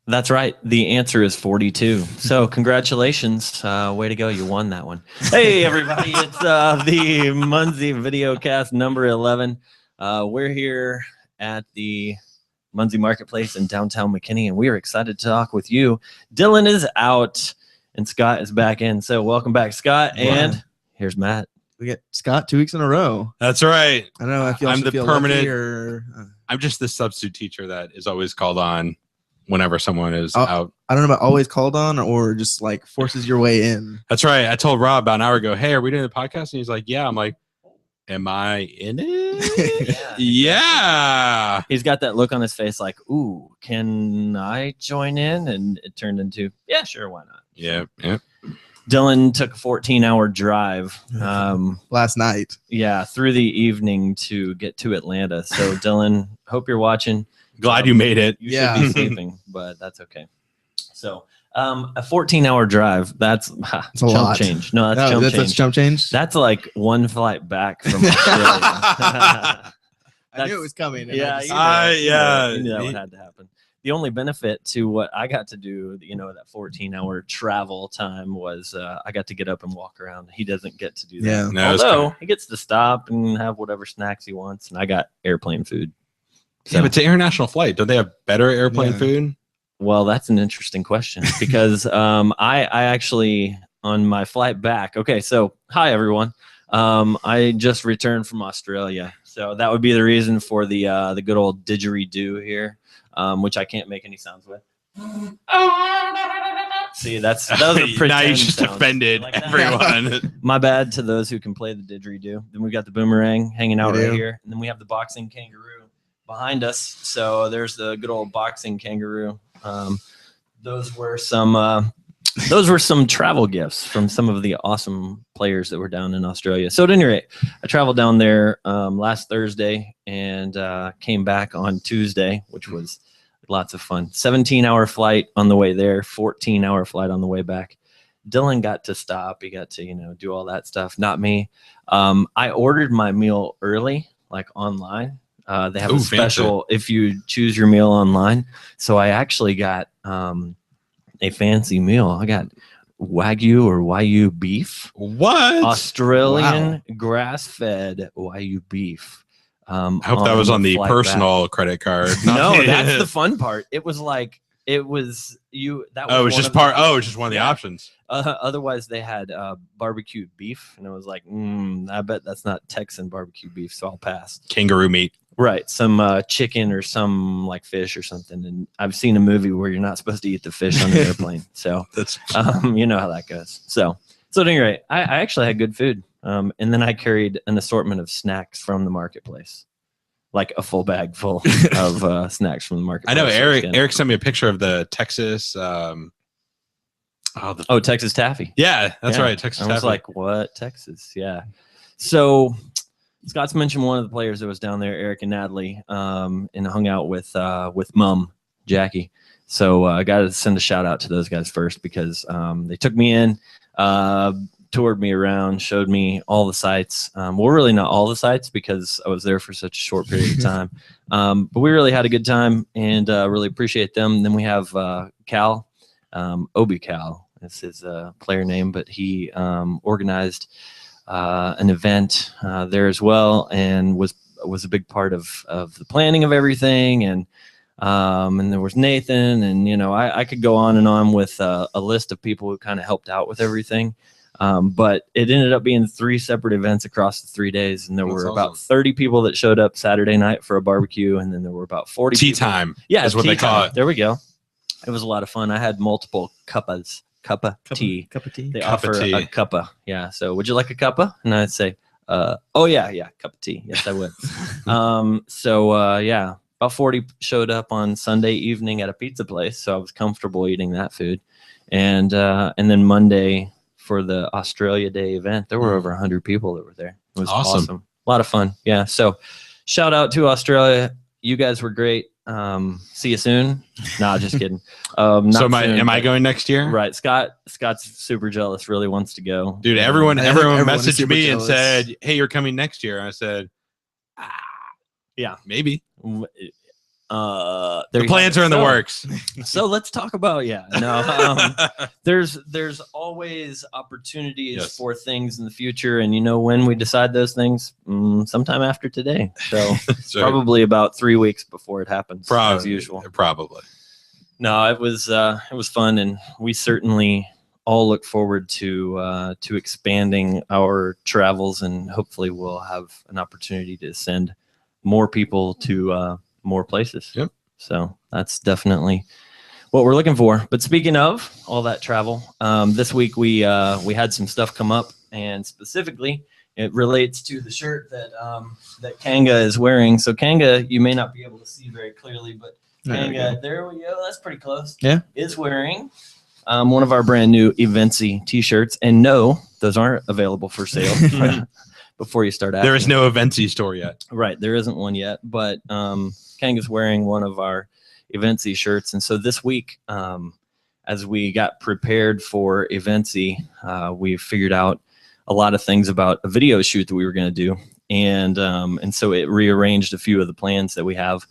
That's right. The answer is 42. So congratulations. Way to go. You won that one. Hey, everybody. It's the Munzee Videocast number 11. We're here at the Munzee Marketplace in downtown McKinney, and we are excited to talk with you. Dylan is out, and Scott is back in. So welcome back, Scott. And here's Matt. We get Scott 2 weeks in a row. That's right. I don't know if I'm the feel permanent. Or, I'm just the substitute teacher that is always called on whenever someone is out. I don't know about always called on or just like forces your way in. That's right. I told Rob about an hour ago, hey, are we doing the podcast? And he's like, yeah. I'm like, am I in it? Yeah. He's got that look on his face like, ooh, can I join in? And it turned into, yeah, sure, why not? Yeah. Dylan took a 14-hour drive last night. Yeah, through the evening to get to Atlanta. So, Dylan, hope you're watching. Glad you made it. You should be sleeping, but that's okay. So, a 14-hour drive, that's a chump lot. change. No, that's chump change. That's chump change? That's like one flight back from Australia. I knew it was coming. Yeah, you knew that would have to happen. The only benefit to what I got to do, that 14-hour travel time was I got to get up and walk around. He doesn't get to do that. Yeah. No, although he gets to stop and have whatever snacks he wants, and I got airplane food. So, yeah, but it's an international flight. Don't they have better airplane food? Well, that's an interesting question because I actually, on my flight back, okay, so hi, everyone. I just returned from Australia. So that would be the reason for the good old didgeridoo here, which I can't make any sounds with. See, those are pretend now you just sounds. offended Like everyone. My bad to those who can play the didgeridoo. Then we got the boomerang hanging out right here, and then we have the boxing kangaroo behind us. So there's the good old boxing kangaroo. Those were some travel gifts from some of the awesome players that were down in Australia. So at any rate, I traveled down there last Thursday and came back on Tuesday, which was lots of fun. 17-hour flight on the way there, 14-hour flight on the way back. Dylan got to stop. He got to, do all that stuff. Not me. I ordered my meal early, like online. They have a special fancy. If you choose your meal online. So I actually got a fancy meal. I got Wagyu or Wagyu beef. What? Australian grass-fed Wagyu beef. I hope that was on the personal credit card. No, that's the fun part. It was like it was you. That was it was just part. Oh, it's just one of the options. Otherwise, they had barbecue beef, and it was like, I bet that's not Texan barbecue beef, so I'll pass. Kangaroo meat. Right, some chicken or some like fish or something. And I've seen a movie where you're not supposed to eat the fish on an airplane, so that's you know how that goes. So at any rate, I actually had good food, and then I carried an assortment of snacks from the marketplace, like a full bag full of snacks from the marketplace. I know Eric sent me a picture of the Texas. Texas taffy. Yeah, that's right, Texas taffy. I was like, what, Texas? Yeah. So Scott's mentioned one of the players that was down there, Eric and Natalie, and hung out with Mom, Jackie. So I got to send a shout out to those guys first because they took me in, toured me around, showed me all the sites. Well, really not all the sites because I was there for such a short period of time. But we really had a good time and really appreciate them. And then we have Cal, Obi Cal. That's his player name, but he organized an event there as well, and was a big part of the planning of everything. And there was Nathan, and I could go on and on with a list of people who kind of helped out with everything. But it ended up being 3 separate events across the 3 days, and there were about 30 people that showed up Saturday night for a barbecue, and then there were about 40 tea people. Time. Yeah, is what they call it. There we go. It was a lot of fun. I had multiple cuppas. Cuppa tea. Cup of tea. They Cup offer of tea. a cuppa. Yeah. So would you like a cuppa? And I'd say, oh yeah, cup of tea. Yes, I would. Yeah, about 40 showed up on Sunday evening at a pizza place, so I was comfortable eating that food. And then Monday for the Australia Day event, there were over 100 people that were there. It was awesome. A lot of fun. Yeah. So shout out to Australia. You guys were great. See you soon. Nah, just kidding. Am I going next year? Right. Scott's super jealous, really wants to go. Dude, everyone messaged me jealous. and said, hey, you're coming next year. And I said, yeah, maybe. there The plans are in the works. So let's talk about there's always opportunities Yes. for things in the future, and when we decide those things, sometime after today. So probably about 3 weeks before it happens, as usual. Probably. No, it was fun, and we certainly all look forward to expanding our travels, and hopefully we'll have an opportunity to send more people to more places. Yep. So that's definitely what we're looking for. But speaking of all that travel, this week we had some stuff come up, and specifically it relates to the shirt that Kanga is wearing. So Kanga, you may not be able to see very clearly, but Kanga, there we go. That's pretty close. Yeah. Is wearing one of our brand new Eventsy t-shirts, and no, those aren't available for sale. Before you start asking. There is no Eventsy store yet. Right, there isn't one yet, but Kanga's wearing one of our Eventsy shirts, and so this week, as we got prepared for Eventsy, we figured out a lot of things about a video shoot that we were going to do, and so it rearranged a few of the plans that we have,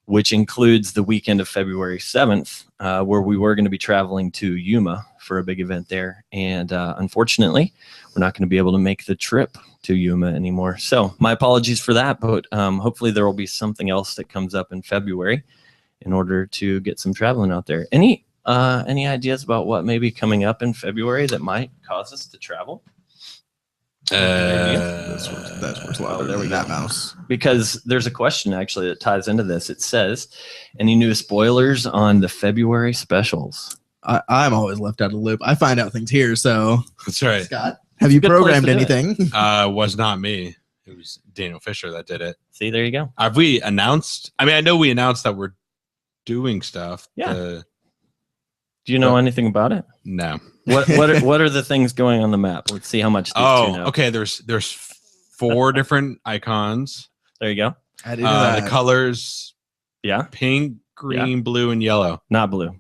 which includes the weekend of February 7th, where we were going to be traveling to Yuma for a big event there, and unfortunately, we're not going to be able to make the trip to Yuma anymore. So my apologies for that, but hopefully there will be something else that comes up in February in order to get some traveling out there. Any ideas about what may be coming up in February that might cause us to travel? That's worth louder. There we go. That mouse. Because there's a question actually that ties into this. It says, any new spoilers on the February specials? I'm always left out of the loop. I find out things here. So That's right. Scott, have you a good place programmed to do it. anything? Was not me. It was Daniel Fisher that did it. See, there you go. Have we announced? I mean, I know we announced that we're doing stuff. Yeah. Do you know anything about it? No. What are the things going on the map? Let's see how much these two know. Okay. There's 4 different icons. There you go. I didn't know that. The colors: Yeah, pink, green, blue, and yellow. not blue.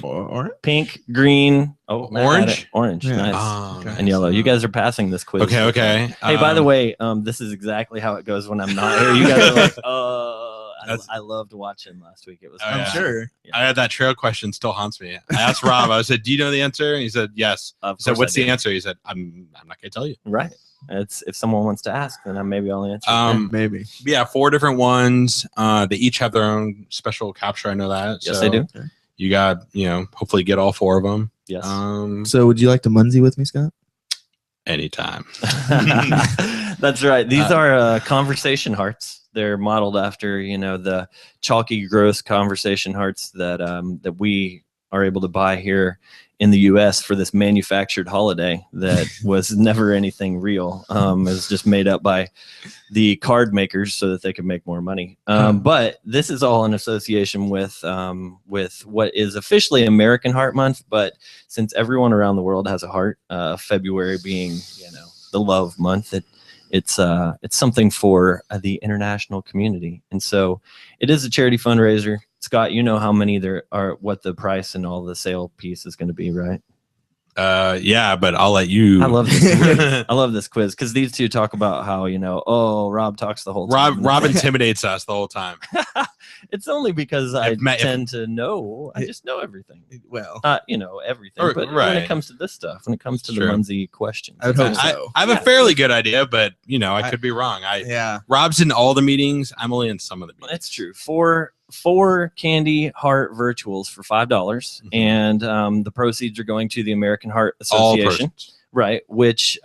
Or Pink, green, Orange? Orange, Yeah. nice. Oh, And yellow. You guys are passing this quiz. Okay. Hey, by the way, this is exactly how it goes when I'm not here. You guys are like, I loved watching last week. It was Oh, I'm yeah. sure. Yeah. I had that trail question still haunts me. I asked Rob. I said, "Do you know the answer?" And he said, "Yes." I said, "What's the answer?" He said, "I'm not going to tell you." Right. It's if someone wants to ask, then maybe I'll answer. Maybe. Yeah, 4 different ones. They each have their own special capture. I know that. Yes, So they do. You got, hopefully get all 4 of them. Yes. So would you like to Munzee with me, Scott? Anytime. That's right. These are conversation hearts. They're modeled after, the chalky, gross conversation hearts that we are able to buy here in the U.S. for this manufactured holiday that was never anything real. It was just made up by the card makers so that they could make more money. But this is all in association with what is officially American Heart Month. But since everyone around the world has a heart, February being, the love month, it's something for the international community. And so it is a charity fundraiser. Scott, you know how many there are, what the price and all the sale piece is going to be, right? Yeah, but I'll let you. I love this. I love this quiz because these two talk about how, Rob talks the whole time. Rob intimidates us the whole time. It's only because I tend to know. I just know everything. Well, everything. But when right. it comes to this stuff, when it comes to the Sure. Munzee questions, I would hope so. I have a fairly good idea, but I could be wrong. Yeah. Rob's in all the meetings. I'm only in some of the meetings. That's true. Four candy heart virtuals for $5, and the proceeds are going to the American Heart Association, right? Which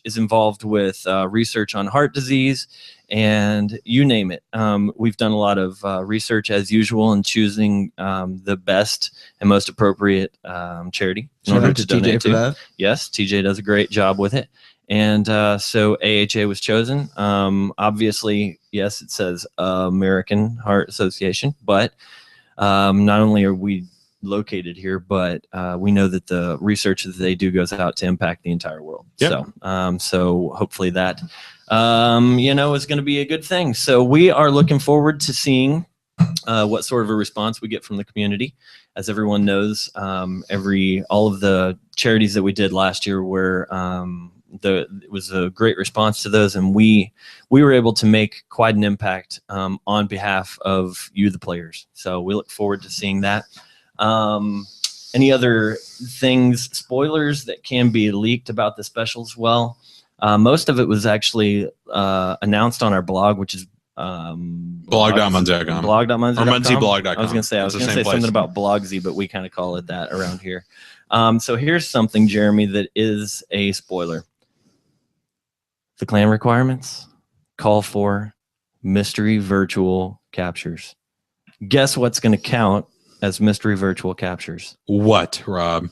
is involved with research on heart disease, and you name it. We've done a lot of research as usual in choosing the best and most appropriate charity in order to donate TJ for that. Yes, TJ does a great job with it. And so AHA was chosen. Obviously, yes, it says American Heart Association, but not only are we located here, but we know that the research that they do goes out to impact the entire world. Yep. So hopefully that, is going to be a good thing. So we are looking forward to seeing what sort of a response we get from the community. As everyone knows, all of the charities that we did last year were it was a great response to those, and we were able to make quite an impact on behalf of you, the players. So we look forward to seeing that. Any other things, spoilers that can be leaked about the specials? Well, most of it was actually announced on our blog, which is blog.munzee.com. Blog.munzee.com. Or munzeeblog.com. I was going to say something about Blogsy, but we kind of call it that around here. So here's something, Jeremy, that is a spoiler. The clan requirements call for mystery virtual captures. Guess what's going to count as mystery virtual captures? What, Rob?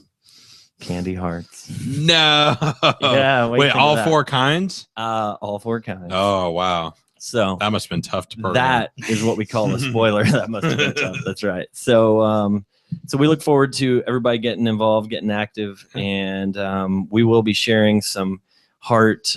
Candy hearts. No. Yeah. Wait, all 4 kinds? All 4 kinds. Oh, wow. So that must have been tough to program. That is what we call a spoiler. That must have been tough. That's right. So, so we look forward to everybody getting involved, getting active, and we will be sharing some heart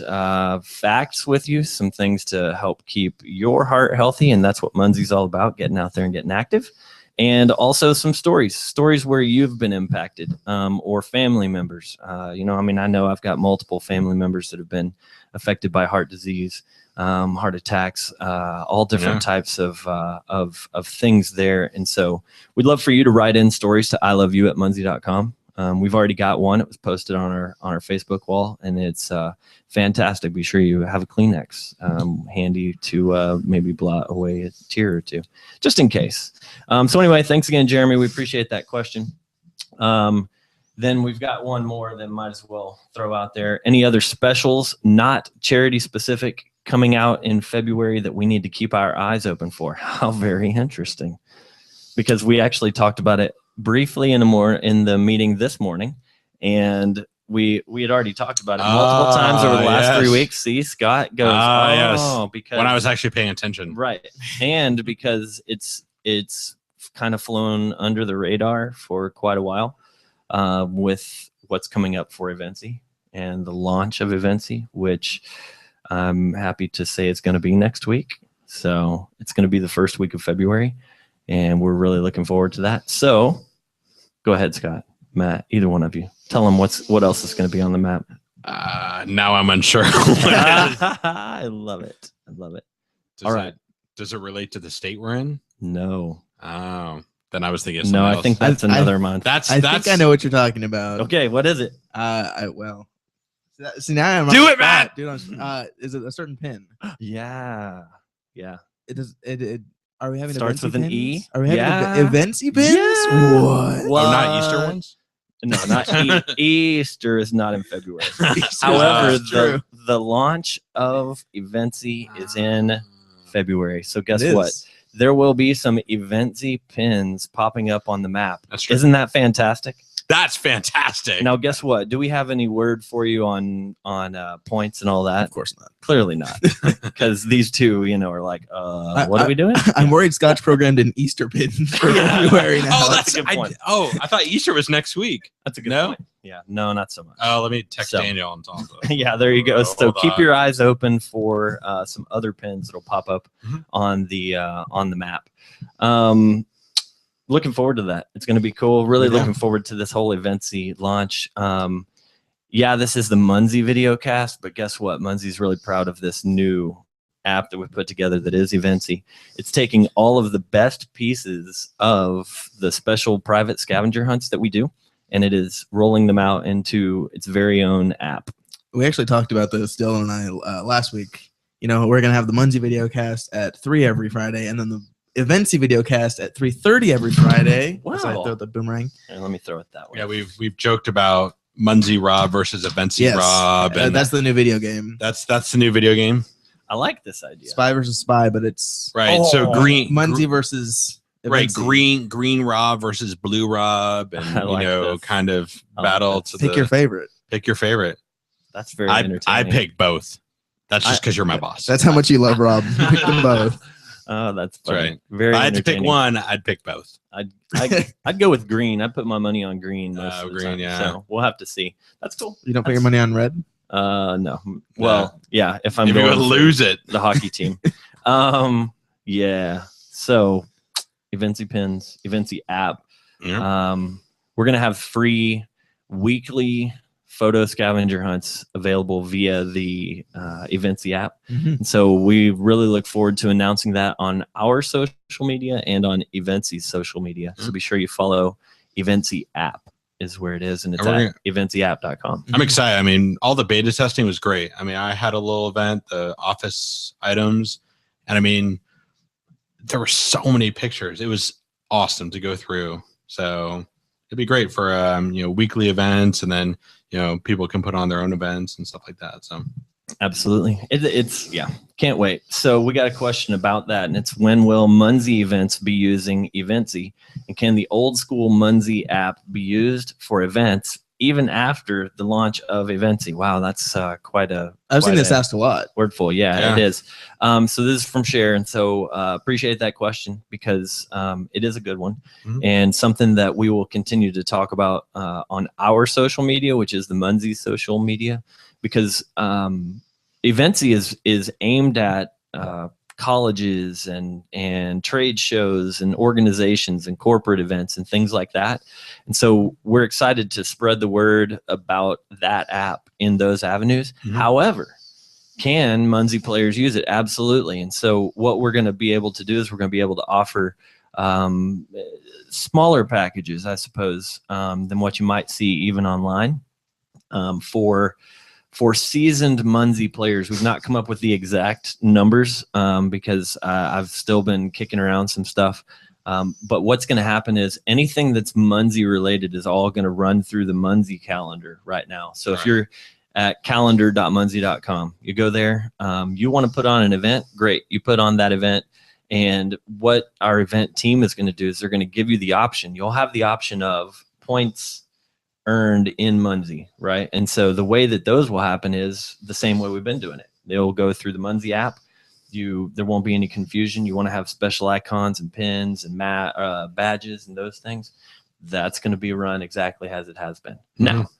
facts with you, some things to help keep your heart healthy, and that's what Munzee's all about, getting out there and getting active. And also some stories where you've been impacted, or family members. I know I've got multiple family members that have been affected by heart disease, heart attacks, all different types of things there. And so we'd love for you to write in stories to iloveyou@munzee.com. We've already got one. It was posted on our Facebook wall, and it's fantastic. Be sure you have a Kleenex handy to maybe blot away a tear or two, just in case. So anyway, thanks again, Jeremy. We appreciate that question. Then we've got one more that might as well throw out there. Any other specials, not charity specific, coming out in February that we need to keep our eyes open for? How very interesting, because we actually talked about it briefly in the meeting this morning, and we had already talked about it multiple times over the last 3 weeks. See, Scott goes, yes. Because when I was actually paying attention, right, and because it's kind of flown under the radar for quite a while, with what's coming up for Eventsy and the launch of Eventsy, which I'm happy to say it's going to be next week. So it's going to be the first week of February, and we're really looking forward to that. So go ahead, Scott, Matt, either one of you. Tell them what else is going to be on the map. Now I'm unsure. I love it. I love it. All right. Does it relate to the state we're in? No. Oh, then I was thinking. No, I think that's another month. I think I know what you're talking about. Okay, what is it? See, now I'm do it, Matt. Dude, is it a certain pin? Yeah. It is. Are we having starts with an pins? E? Are we having Eventsy pins? Yeah. What? Oh, not Easter ones? No, not Easter is not in February. However, the launch of Eventsy is in February. So guess what? There will be some Eventsy pins popping up on the map. That's true. Isn't that fantastic? That's fantastic. Now, guess what? Do we have any word for you on points and all that? Of course not. Clearly not, because these two, are like, what are we doing? I'm worried Scott's programmed an Easter pin for February now. Oh, that's a good point. I thought Easter was next week. That's a good point. Yeah, no, not so much. Oh, let me text Daniel on top of it. Yeah, there you go. So keep your eyes open for some other pins that'll pop up on the map. Looking forward to that. It's going to be cool. Really looking forward to this whole Eventsy launch. This is the Munzee Videocast, but guess what? Munzee's really proud of this new app that we've put together that is Eventsy. It's taking all of the best pieces of the special private scavenger hunts that we do, and it is rolling them out into its very own app. We actually talked about this, Dylan and I, last week. We're going to have the Munzee Videocast at 3 every Friday, and then the Eventsy Videocast at 3:30 every Friday. Wow. So I throw the boomerang. And let me throw it that way. Yeah, we've joked about Munzee Rob versus Eventsy Rob. And that's the new video game. That's the new video game. I like this idea. Spy versus Spy, but it's right. So Munzee versus Eventsy. Right, green Rob versus blue Rob, and kind of battle to pick your favorite. Pick your favorite. That's very entertaining. I pick both. That's just because you're my boss. That's how much you love Rob. You pick them both. Oh, that's right. Very. If I had to pick one, I'd pick both. I'd go with green. I'd put my money on green most of the time. Yeah. So we'll have to see. That's cool. You don't put your money on red? No. Well, yeah. If I'm going to lose it, the hockey team. Yeah. So, Eventsy pins, Eventsy app. Yeah. We're gonna have free weekly photo scavenger hunts available via the Eventsy app. Mhm. And so we really look forward to announcing that on our social media and on Eventsy's social media. So be sure you follow Eventsy app is where it is, and it's at eventsyapp.com. I'm excited. I mean, all the beta testing was great. I mean, I had a little event, the office items, and I mean, there were so many pictures. It was awesome to go through. So it'd be great for weekly events, and then people can put on their own events and stuff like that. So absolutely, it's can't wait. So we got a question about that, and it's, when will Munzee events be using Eventsy, and can the old school Munzee app be used for events even after the launch of Eventsy? Wow, that's quite a. I've seen this asked a lot. Wordful, yeah, it is. So this is from Cher, and so appreciate that question, because it is a good one, and something that we will continue to talk about on our social media, which is the Munzee social media, because Eventsy is aimed at colleges and trade shows and organizations and corporate events and things like that. And so we're excited to spread the word about that app in those avenues. However, can Munzee players use it? Absolutely. And so what we're going to be able to do is we're going to be able to offer smaller packages, I suppose, than what you might see even online for seasoned Munzee players. We've not come up with the exact numbers because I've still been kicking around some stuff. But what's going to happen is anything that's Munzee related is all going to run through the Munzee calendar right now. So if you're at calendar.munzee.com, you go there, you want to put on an event, great. You put on that event. And what our event team is going to do is they're going to give you the option. You'll have the option of points earned in Munzee, right? And so the way that those will happen is the same way we've been doing it. They'll go through the Munzee app. There won't be any confusion. You want to have special icons and pins and badges and those things. That's going to be run exactly as it has been. Now,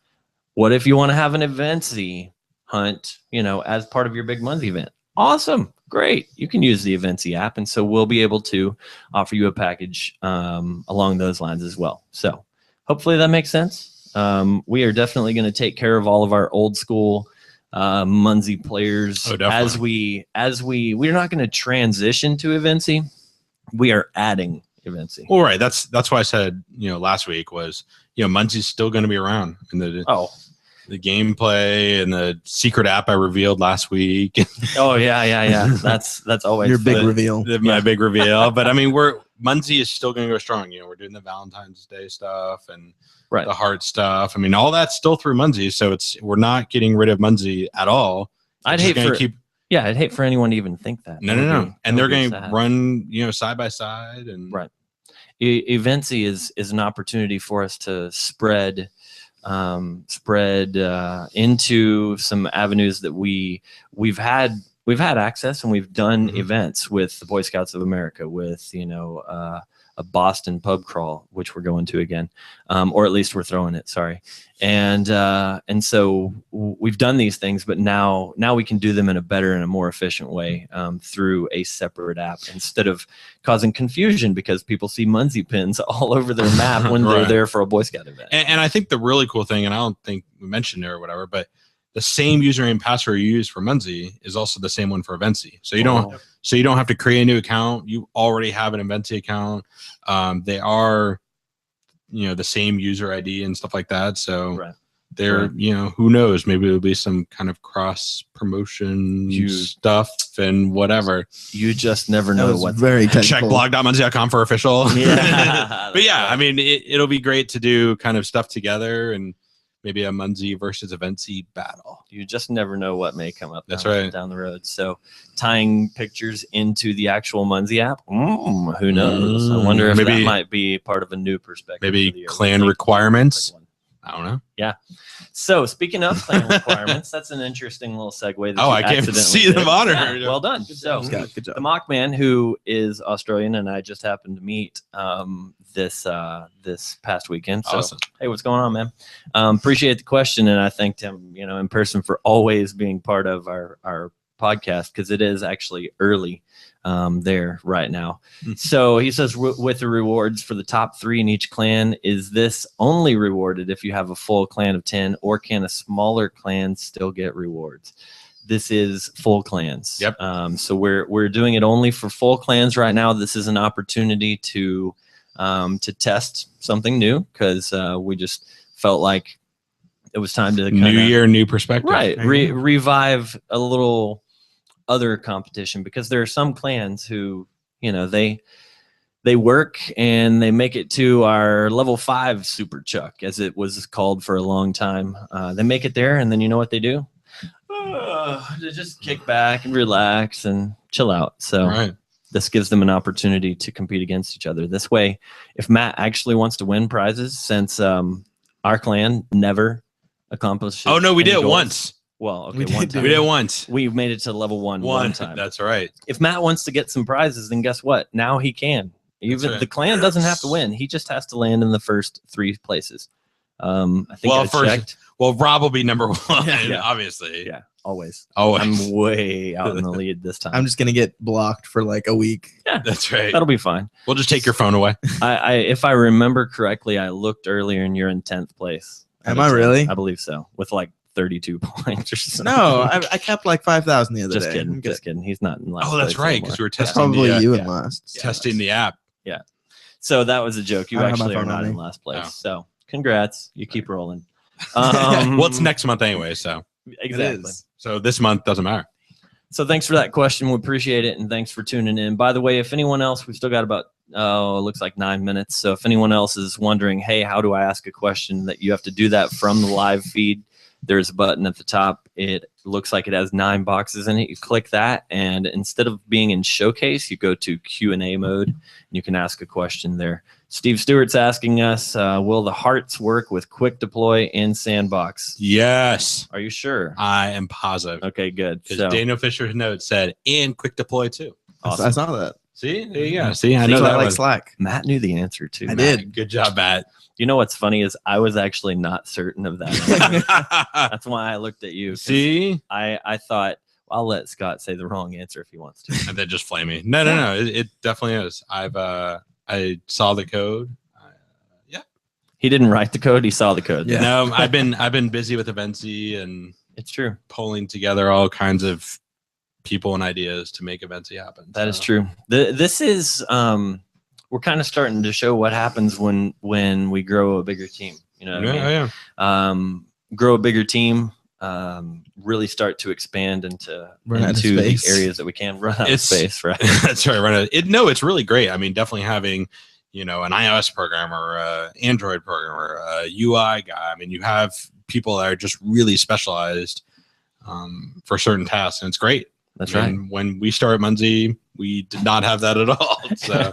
what if you want to have an Eventsy hunt, as part of your big Munzee event? Awesome. Great. You can use the Eventsy app. And so we'll be able to offer you a package along those lines as well. So hopefully that makes sense. We are definitely going to take care of all of our old school Munzee players we're not going to transition to Eventsy. We are adding Eventsy. Well, right. That's why I said, last week was, Munzee's still going to be around in the gameplay and the secret app I revealed last week. Oh yeah. That's always your big reveal. My big reveal. But I mean, Munzee is still going to go strong. We're doing the Valentine's Day stuff and the heart stuff. I mean, all that's still through Munzee. So we're not getting rid of Munzee at all. I'd hate for anyone to even think that. No. And they're going to run, side by side, and Eventsy is an opportunity for us to spread into some avenues that we've had access, and we've done events with the Boy Scouts of America, with a Boston pub crawl, which we're going to again, or at least we're throwing it. Sorry, and so we've done these things, but now we can do them in a better and a more efficient way through a separate app, instead of causing confusion because people see Munzee pins all over their map when they're there for a Boy Scout event. And I think the really cool thing, and I don't think we mentioned it or whatever, but the same username and password you use for Munzee is also the same one for Eventsy. So you don't have to create a new account. You already have an Eventsy account. They are, the same user ID and stuff like that. So they're, who knows? Maybe it'll be some kind of cross promotion stuff and whatever. You just never know. What's very technical. Check blog.munzee.com for official. Yeah, but yeah, I mean, it'll be great to do kind of stuff together, and maybe a Munzee versus Eventsy battle. You just never know what may come up down the road. So tying pictures into the actual Munzee app, who knows? I wonder if that might be part of a new perspective. Maybe clan requirements. I don't know. Yeah. So speaking of clan requirements, that's an interesting little segue. I can't see the monitor. Yeah, well done. Good job. The Mockman, who is Australian, and I just happened to meet this past weekend. So, awesome. Hey, what's going on, man? Appreciate the question, and I thanked him, in person for always being part of our podcast because it is actually early there right now. So he says, with the rewards for the top 3 in each clan, is this only rewarded if you have a full clan of 10, or can a smaller clan still get rewards? This is full clans. Yep. So we're doing it only for full clans right now. This is an opportunity to test something new because we just felt like it was time to New year, new perspective. Right. Revive a little other competition, because there are some clans who, they work and they make it to our level 5 super chuck, as it was called for a long time. They make it there, and then you know what they do? They just kick back and relax and chill out. So this gives them an opportunity to compete against each other. This way, if Matt actually wants to win prizes, since our clan never accomplished. Oh no, we did it once. Well, okay, We one did time. We did it once. We made it to level one time. That's right. If Matt wants to get some prizes, then guess what? Now he can. Even the clan doesn't have to win. He just has to land in the first 3 places. I think I checked. Well, Rob will be number 1, obviously. Yeah, always. Always. I'm way out in the lead this time. I'm just gonna get blocked for like a week. Yeah, that's right. That'll be fine. We'll just take your phone away. If I remember correctly, I looked earlier and you're in 10th place. Am I really? I believe so. With like 32 points or something. No, I kept like 5,000 the other Just day. kidding. Just kidding. He's not in last Oh, that's place right. anymore. Because we were That's testing probably you in yeah. last. testing the app. Yeah. So that was a joke. You I don't have my actually are phone on not me. in last place. Oh. So congrats. You keep rolling. Well, it's next month anyway, so Exactly. so this month doesn't matter. So thanks for that question. We appreciate it. And thanks for tuning in. By the way, if anyone else, we've still got about, it looks like 9 minutes. So if anyone else is wondering, hey, how do I ask a question, that you have to do that from the live feed. There's a button at the top. It looks like it has 9 boxes in it. You click that, and instead of being in showcase, you go to Q&A mode, and you can ask a question there. Steve Stewart's asking us, will the hearts work with quick deploy and sandbox? Yes, Are you sure? I am positive. Okay, good. Because So, Daniel Fisher's note said, and quick deploy too. awesome. I saw that. See, there you go. See, I know That's why that I like was. Slack. Matt knew the answer too. I Matt. did. Good job, Matt. You know what's funny is I was actually not certain of that. That's why I looked at you. 'Cause See, I thought, well, I'll let Scott say the wrong answer if he wants to. and then just flame me. No. It definitely is. I saw the code. He didn't write the code. He saw the code. Yeah. No, I've been busy with Eventsy and It's true. pulling together all kinds of people and ideas to make Eventsy happen. That is true. This is we're kind of starting to show what happens when we grow a bigger team. You know what I mean? Grow a bigger team, really start to expand into the areas that we can run out of space, right? That's right. It's really great. I mean, definitely having, an iOS programmer, Android programmer, UI guy. I mean, you have people that are just really specialized for certain tasks, and it's great. That's right. When we started Munzee, we did not have that at all. So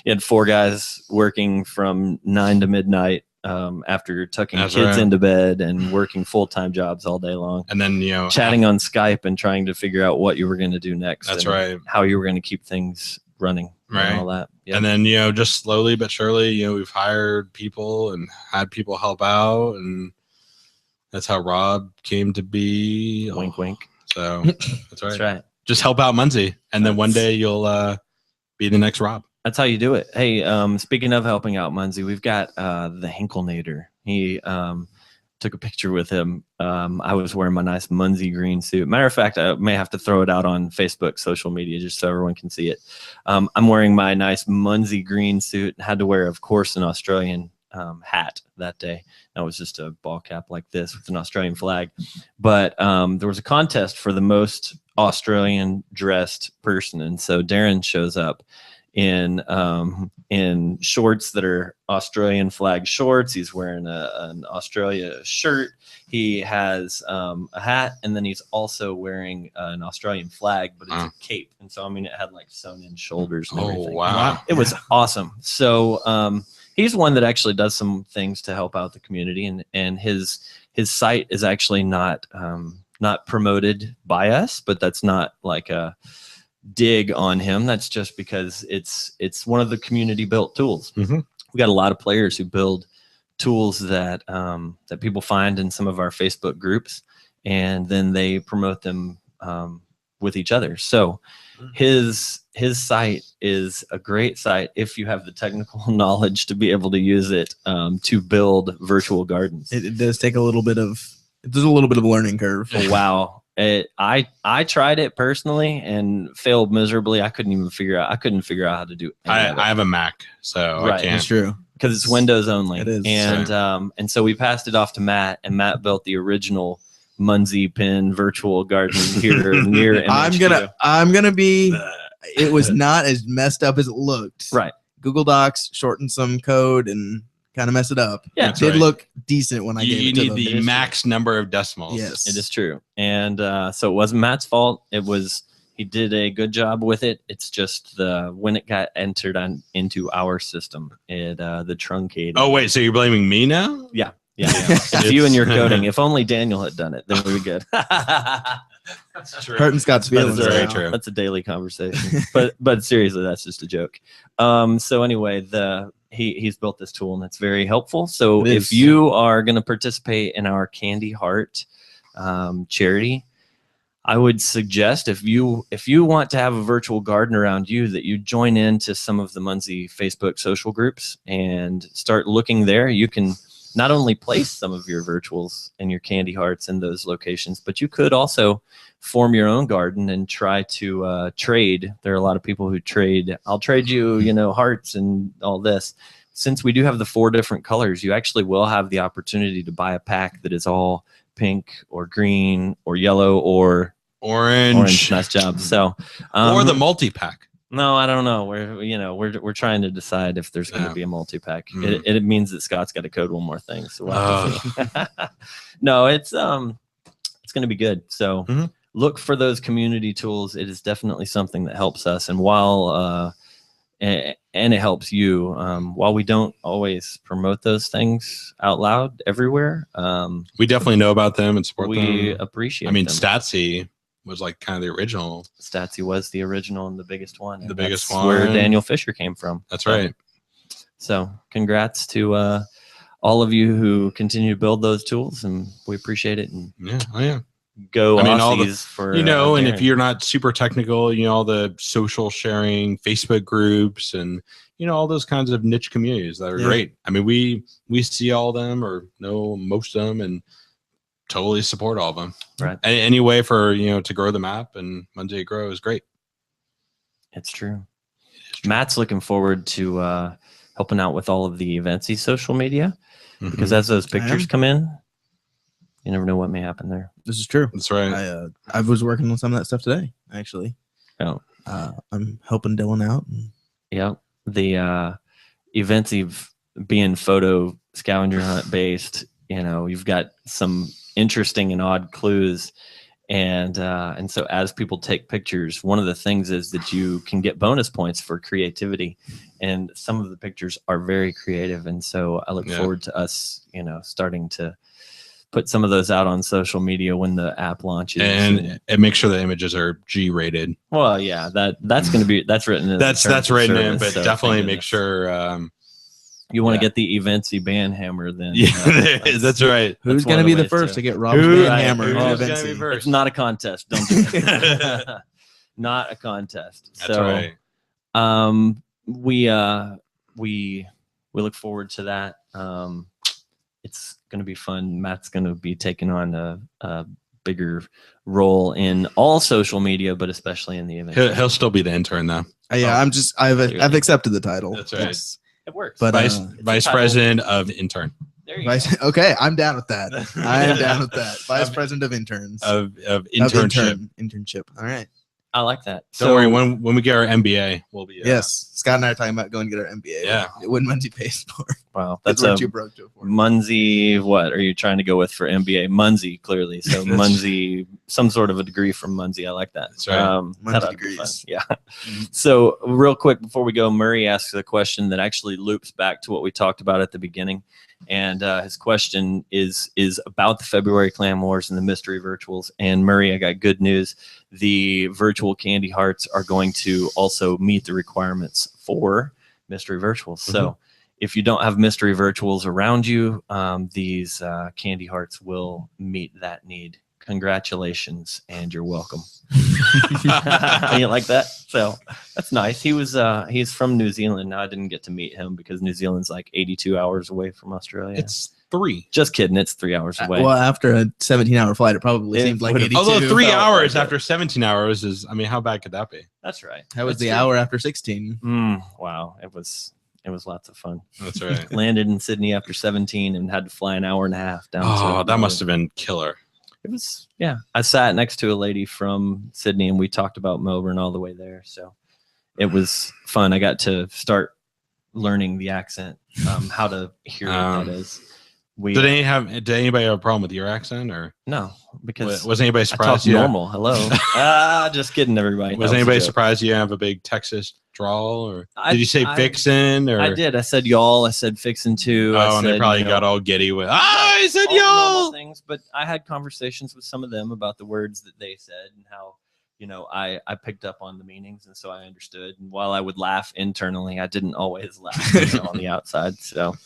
you had 4 guys working from 9 to midnight after tucking That's kids right. into bed and working full-time jobs all day long. and then Chatting on Skype and trying to figure out what you were going to do next. That's and right. How you were going to keep things running. Right. And all that. Yep. And then just slowly but surely, we've hired people and had people help out, and that's how Rob came to be. Wink, wink. So that's right. That's right. Just help out Munzee, and then one day you'll be the next Rob. That's how you do it. Hey, speaking of helping out Munzee, we've got the Henkelnator. He took a picture with him. I was wearing my nice Munzee green suit. Matter of fact, I may have to throw it out on Facebook, social media, just so everyone can see it. I'm wearing my nice Munzee green suit. Had to wear, of course, an Australian hat that day. That was just a ball cap like this with an Australian flag. But there was a contest for the most Australian dressed person, and so Darren shows up in shorts that are Australian flag shorts. He's wearing an Australia shirt. He has a hat, and then he's also wearing an Australian flag, but it's a cape. And so, I mean, it had like sewn in shoulders and everything. Oh, wow. It was awesome. So he's one that actually does some things to help out the community, and his site is actually not promoted by us, but that's not like a dig on him. That's just because it's one of the community built tools. Mm-hmm. We got a lot of players who build tools that people find in some of our Facebook groups, and then they promote them with each other. So his site is a great site if you have the technical knowledge to be able to use it to build virtual gardens. It does take a little bit of learning curve. Oh, wow. I tried it personally and failed miserably. I couldn't figure out how to do it. I have a Mac, so I can't. It's true. Because it's Windows only. It is. And so we passed it off to Matt, and Matt built the original Munzee pin virtual garden here near MHQ. I'm gonna be. It was not as messed up as it looked. Right. Google Docs shortened some code and kind of messed it up. Yeah, it did look decent when I gave it to them. You need the max number of decimals. Yes, it is true. And so it wasn't Matt's fault. He did a good job with it. It's just when it got entered into our system, the truncated. Oh wait, so you're blaming me now? Yeah. It's you and your coding. If only Daniel had done it, then we would be good. That's true. Hurting Scott's feelings. That's very right now. true. That's a daily conversation. but seriously, that's just a joke. So anyway, he's built this tool and it's very helpful. So if you are going to participate in our Candy Heart charity, I would suggest if you want to have a virtual garden around you, that you join into some of the Munzee Facebook social groups and start looking there. You can not only place some of your virtuals and your candy hearts in those locations, but you could also form your own garden and try to trade. There are a lot of people who trade. I'll trade you, hearts and all this. Since we do have the 4 different colors, you actually will have the opportunity to buy a pack that is all pink or green or yellow or orange. Nice job. So, or the multi-pack. No, I don't know. We're trying to decide if there's going to be a multi-pack. It means that Scott's got to code one more thing. So no, it's going to be good. So look for those community tools. It is definitely something that helps us. And while and it helps you, while we don't always promote those things out loud everywhere, we definitely know about them and support them. We appreciate. I mean, them. Statsy was like kind of the original. Statsy was the original and the biggest one. The biggest one. Where Daniel Fisher came from. That's right. So congrats to all of you who continue to build those tools, and we appreciate it. And go Aussies for and if you're not super technical, all the social sharing, Facebook groups, and all those kinds of niche communities that are great. I mean, we see all of them or know most of them and totally support all of them. Right. Any way for to grow the map and Munzee grow is great. It's true. Matt's looking forward to helping out with all of the Eventsy social media because as those pictures come in, you never know what may happen there. This is true. That's right. I was working on some of that stuff today, actually. Oh. I'm helping Dylan out. Yeah. The Eventsy being photo scavenger hunt based, you've got some interesting and odd clues. And so as people take pictures, one of the things is that you can get bonus points for creativity. And some of the pictures are very creative. And so I look forward to us, starting to put some of those out on social media when the app launches. And make sure the images are G-rated. Well, yeah, that's going to be, that's written in. That's written in, but so definitely make sure. You want to get the Eventsy band hammer then. That's right. Who's going to be the first to get Rob's band hammer? It's not a contest. Don't do it. Not a contest. That's right. We look forward to that. It's going to be fun. Matt's going to be taking on a bigger role in all social media, but especially in the event. He'll still be the intern though. I've accepted the title. That's right. Yes. It works. But vice president of intern. There you go. Okay, I'm down with that. I am down with that. Vice president of interns. Of internship. Internship. All right. I like that. Don't worry. When we get our MBA, we'll be. Yes, Scott and I are talking about going to get our MBA. Yeah. When Munzee pays for. Wow, that's what you broke to for. Munzee. What are you trying to go with for MBA? Munzee, clearly. So Munzee, some sort of a degree from Munzee. I like that. That's right. Munzee degrees. Yeah. So real quick before we go, Murray asks a question that actually loops back to what we talked about at the beginning. And his question is about the February Clam Wars and the mystery virtuals. And Murray, I got good news. The virtual candy hearts are going to also meet the requirements for mystery virtuals. So if you don't have mystery virtuals around you, these candy hearts will meet that need congratulations, and you're welcome. You like that? So that's nice. He's from New Zealand. Now I didn't get to meet him because New Zealand's like 82 hours away from Australia. It's 3. Just kidding. It's 3 hours away. Well, after a 17-hour flight, it probably seemed like 82. Although 3 felt hours like after 17 hours is, I mean, how bad could that be? That's right. How was That's the true. hour after 16? Wow. It was lots of fun. That's right. Landed in Sydney after 17 and had to fly an hour and a half down. Oh, to that must have been killer. It was, yeah. I sat next to a lady from Sydney and we talked about Melbourne all the way there. So it was fun. I got to start learning the accent, how to hear what that is. Did anybody have a problem with your accent, or No, because was anybody I surprised? talk normal. Hello. Just kidding, everybody. Was That a anybody joke. surprised you have a big Texas drawl, or did you say I- fixin'? Or I did. I said y'all. I said fixin' too. Oh, and they probably got all giddy with. I said all the normal y'all. things, but I had conversations with some of them about the words that they said and how, I picked up on the meanings, and so I understood. And while I would laugh internally, I didn't always laugh on the outside. So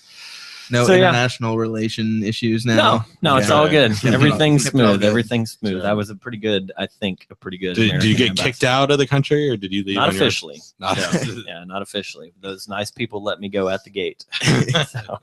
No So, yeah. international relation issues now. no, it's Okay. all good. Kept it all- Everything's kept it all smooth. good. Everything's smooth. Sure. That was a pretty good Did you American get ambassador. kicked out of the country, or did you leave? Not on your- officially. Not- No. Yeah, not officially. Those nice people let me go at the gate. So,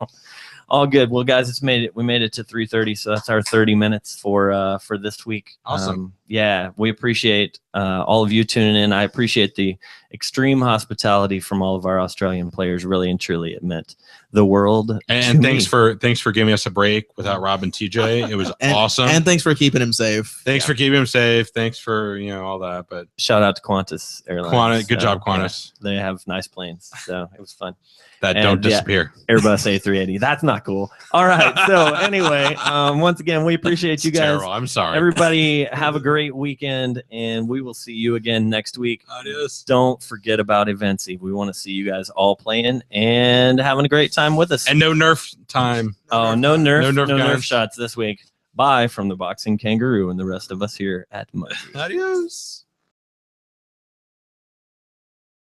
all good. Well, guys, we made it to 3:30, so that's our 30 minutes for this week. Awesome. Yeah, we appreciate all of you tuning in. I appreciate the extreme hospitality from all of our Australian players. Really and truly, it meant the world. And to thanks me. for giving us a break without Rob and TJ. It was And, awesome. And thanks for keeping him safe. Thanks for keeping him safe. Thanks for all that. But Shout out to Qantas Airlines. Good job, Qantas. Yeah, they have nice planes, so it was fun. That And, don't yeah. disappear. Airbus A380. That's not cool. All right. So anyway, once again, we appreciate you It's guys. terrible. I'm sorry. Everybody have a great weekend, and we will see you again next week. Adios. Don't forget about Eventsy. We want to see you guys all playing and having a great time with us. And no Nerf time. oh, no Nerf, No Nerf no Nerf guys. shots this week. Bye from the Boxing Kangaroo and the rest of us here at Munzee. Adios.